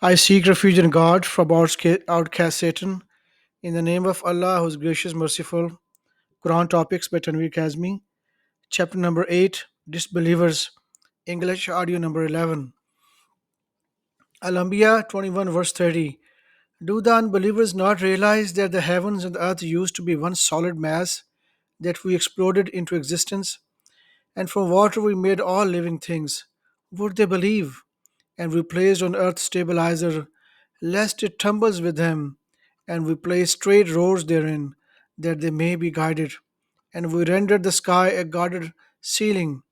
I seek refuge in God from outcast Satan. In the name of Allah, who is gracious, merciful. Quran Topics by Tanvir Kazmi. Chapter number 8, Disbelievers. English audio number 11. Al-Anbiya 21 verse 30. Do the unbelievers not realize that the heavens and the earth used to be one solid mass, that we exploded into existence, and from water we made all living things? Would they believe? And we placed on earth stabilizer, lest it tumbles with them, and we placed straight roads therein, that they may be guided. And we rendered the sky a guarded ceiling,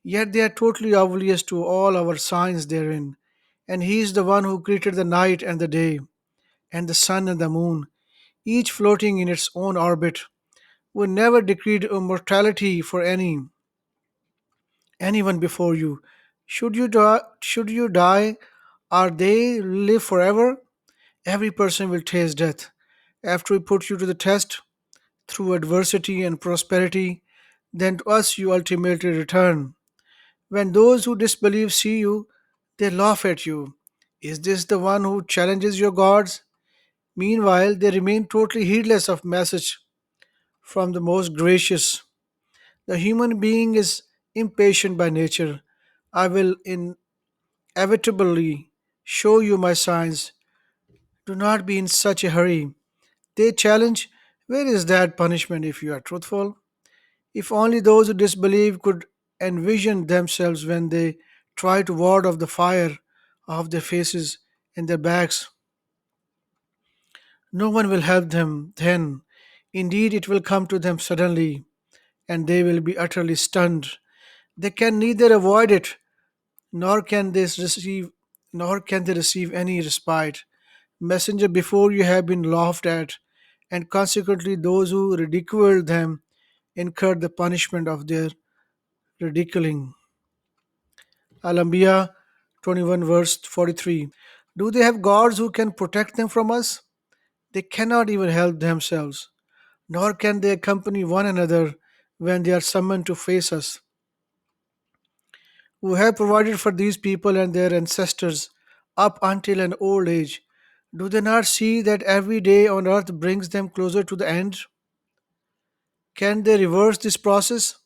yet they are totally oblivious to all our signs therein. And he is the one who created the night and the day, and the sun and the moon, each floating in its own orbit. We never decreed immortality for anyone before you. Should you die, or they live forever? Every person will taste death. After we put you to the test through adversity and prosperity, then to us you ultimately return. When those who disbelieve see you, they laugh at you. Is this the one who challenges your gods? Meanwhile, they remain totally heedless of message from the most gracious. The human being is impatient by nature. I will inevitably show you my signs. Do not be in such a hurry. They challenge, where is that punishment if you are truthful? If only those who disbelieve could envision themselves when they try to ward off the fire off their faces and their backs. No one will help them then. Indeed, it will come to them suddenly, and they will be utterly stunned. They can neither avoid it, nor can they receive nor can they receive any respite. Messenger, before you have been laughed at, and consequently those who ridiculed them incurred the punishment of their ridiculing. Al-Anbiya 21 verse 43. Do they have gods who can protect them from us? They cannot even help themselves, nor can they accompany one another when they are summoned to face us. Who have provided for these people and their ancestors up until an old age. Do they not see that every day on earth brings them closer to the end? Can they reverse this process?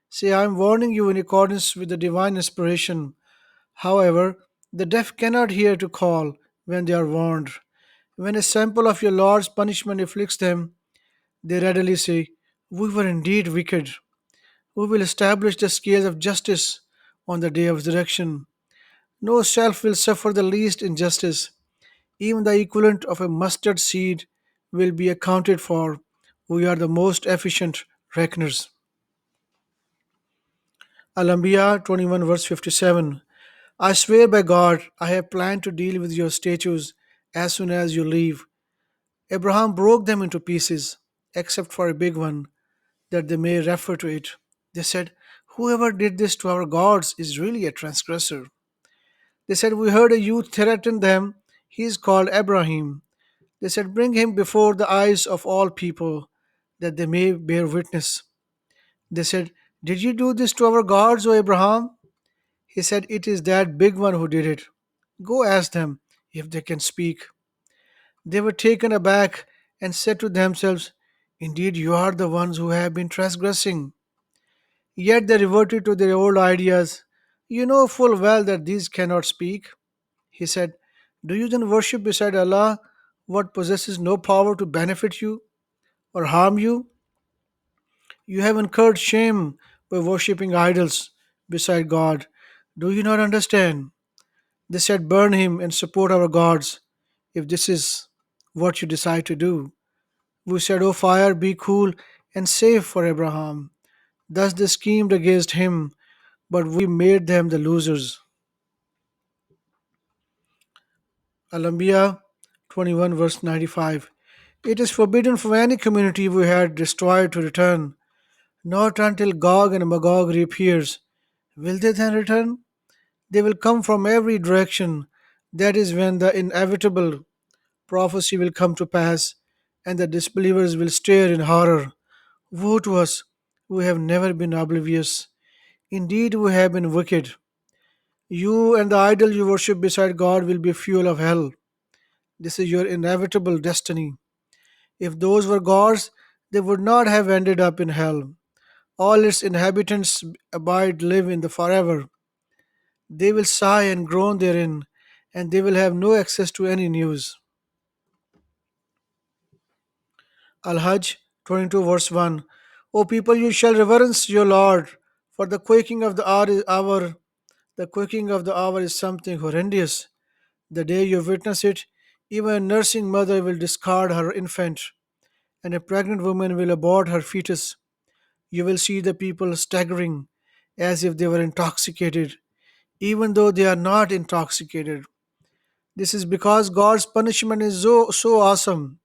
Say, I am warning you in accordance with the divine inspiration. However, the deaf cannot hear to call when they are warned. When a sample of your Lord's punishment afflicts them, they readily say, we were indeed wicked. We will establish the scales of justice on the day of resurrection. No self will suffer the least injustice. Even the equivalent of a mustard seed will be accounted for. We are the most efficient reckoners. Al-Anbiya 21 verse 57. I swear by God, I have planned to deal with your statues as soon as you leave. Abraham broke them into pieces, except for a big one, that they may refer to it. They said, whoever did this to our gods is really a transgressor. They said, we heard a youth threaten them. He is called Abraham. They said, bring him before the eyes of all people, that they may bear witness. They said, did you do this to our gods, O Abraham? He said, it is that big one who did it. Go ask them if they can speak. They were taken aback and said to themselves, indeed, you are the ones who have been transgressing. Yet they reverted to their old ideas. You know full well that these cannot speak. He said, do you then worship beside Allah what possesses no power to benefit you or harm you? You have incurred shame by worshipping idols beside God. Do you not understand? They said, burn him and support our gods, if this is what you decide to do. We said, O fire, be cool and safe for Abraham. Thus they schemed against him, but we made them the losers. Al-Anbiya 21 verse 95. It is forbidden for any community we had destroyed to return, not until Gog and Magog reappears. Will they then return? They will come from every direction. That is when the inevitable prophecy will come to pass, and the disbelievers will stare in horror. Woe to us! We have never been oblivious. Indeed, we have been wicked. You and the idol you worship beside God will be fuel of hell. This is your inevitable destiny. If those were gods, they would not have ended up in hell. All its inhabitants abide live in the forever. They will sigh and groan therein, and they will have no access to any news. Al Hajj 22 verse 1. O people, you shall reverence your Lord, for the quaking of the hour is something horrendous. The day you witness it, even a nursing mother will discard her infant, and a pregnant woman will abort her fetus. You will see the people staggering as if they were intoxicated, even though they are not intoxicated. This is because God's punishment is so awesome.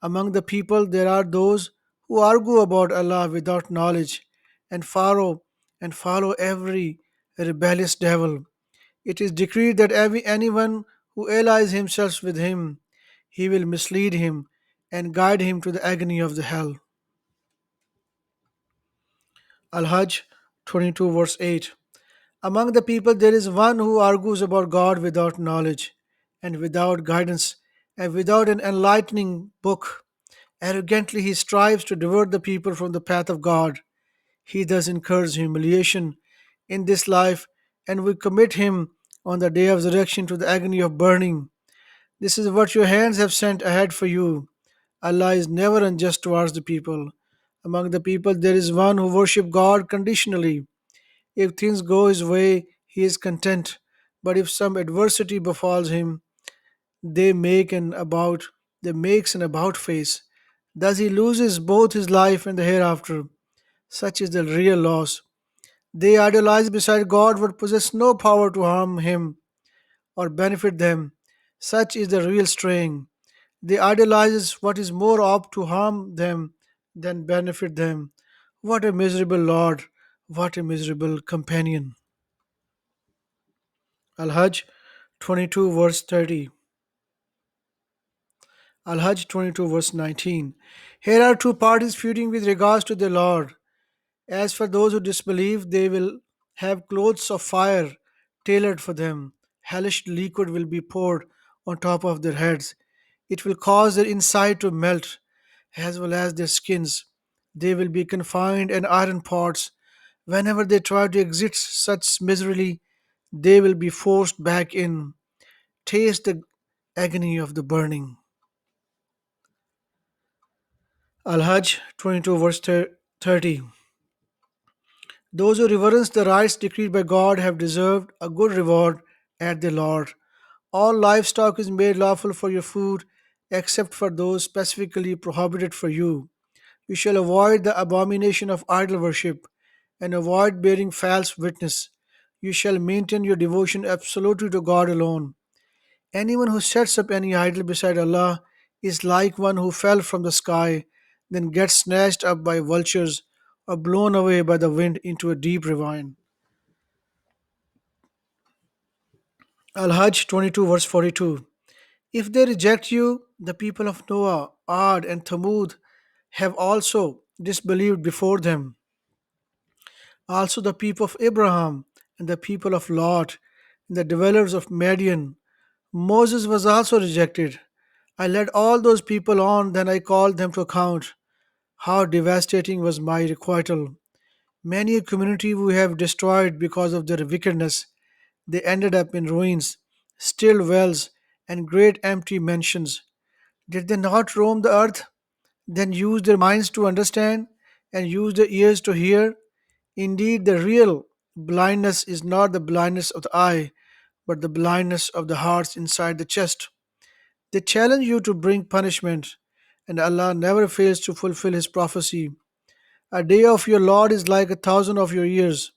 Among the people, there are those who argue about Allah without knowledge and follow every rebellious devil. It is decreed that anyone who allies himself with him, he will mislead him and guide him to the agony of the hell. Al Hajj 22 verse 8. Among the people there is one who argues about God without knowledge and without guidance and without an enlightening book. Arrogantly he strives to divert the people from the path of God. He thus incurs humiliation in this life and will commit him on the day of resurrection to the agony of burning. This is what your hands have sent ahead for you. Allah is never unjust towards the people. Among the people there is one who worship God conditionally. If things go his way, he is content. But if some adversity befalls him, they make an about they makes an about face. Thus he loses both his life and the hereafter. Such is the real loss. They idolize beside God what possess no power to harm him or benefit them. Such is the real straying. They idolize what is more apt to harm them than benefit them. What a miserable Lord, what a miserable companion. Al Hajj 22 verse 30. Al Hajj 22 verse 19. Here are two parties feuding with regards to their Lord. As for those who disbelieve, they will have clothes of fire tailored for them. Hellish liquid will be poured on top of their heads. It will cause their inside to melt, as well as their skins. They will be confined in iron pots. Whenever they try to exit such misery, they will be forced back in. Taste the agony of the burning. Al Hajj 22 verse 30. Those who reverence the rights decreed by God have deserved a good reward at the Lord. All livestock is made lawful for your food, except for those specifically prohibited for you. You shall avoid the abomination of idol worship and avoid bearing false witness. You shall maintain your devotion absolutely to God alone. Anyone who sets up any idol beside Allah is like one who fell from the sky, then gets snatched up by vultures or blown away by the wind into a deep ravine. Al Hajj 22, verse 42. If they reject you, the people of Noah, Ad, and Thamud have also disbelieved before them. Also, the people of Abraham and the people of Lot and the dwellers of Madian. Moses was also rejected. I led all those people on, then I called them to account. How devastating was my requital. Many a community we have destroyed because of their wickedness. They ended up in ruins, still wells, and great empty mansions. Did they not roam the earth, then use their minds to understand and use their ears to hear? Indeed, the real blindness is not the blindness of the eye, but the blindness of the hearts inside the chest. They challenge you to bring punishment, and Allah never fails to fulfill His prophecy. A day of your Lord is like 1,000 of your years.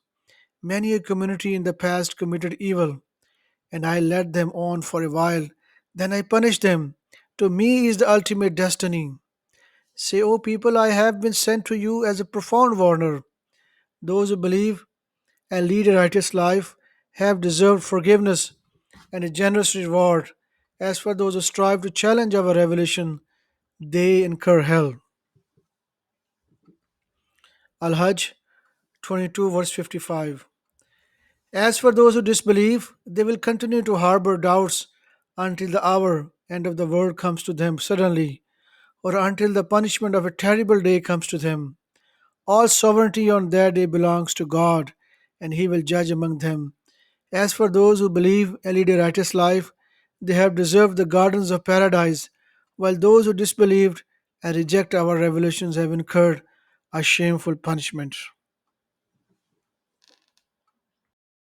Many a community in the past committed evil, and I led them on for a while. Then I punished them. To me is the ultimate destiny. Say, O people, I have been sent to you as a profound warner. Those who believe and lead a righteous life have deserved forgiveness and a generous reward. As for those who strive to challenge our revelation, they incur hell. Al Hajj 22, verse 55. As for those who disbelieve, they will continue to harbor doubts until the hour end of the world comes to them suddenly, or until the punishment of a terrible day comes to them. All sovereignty on that day belongs to God, and He will judge among them. As for those who believe and lead a righteous life, they have deserved the gardens of paradise, while those who disbelieved and reject our revelations have incurred a shameful punishment.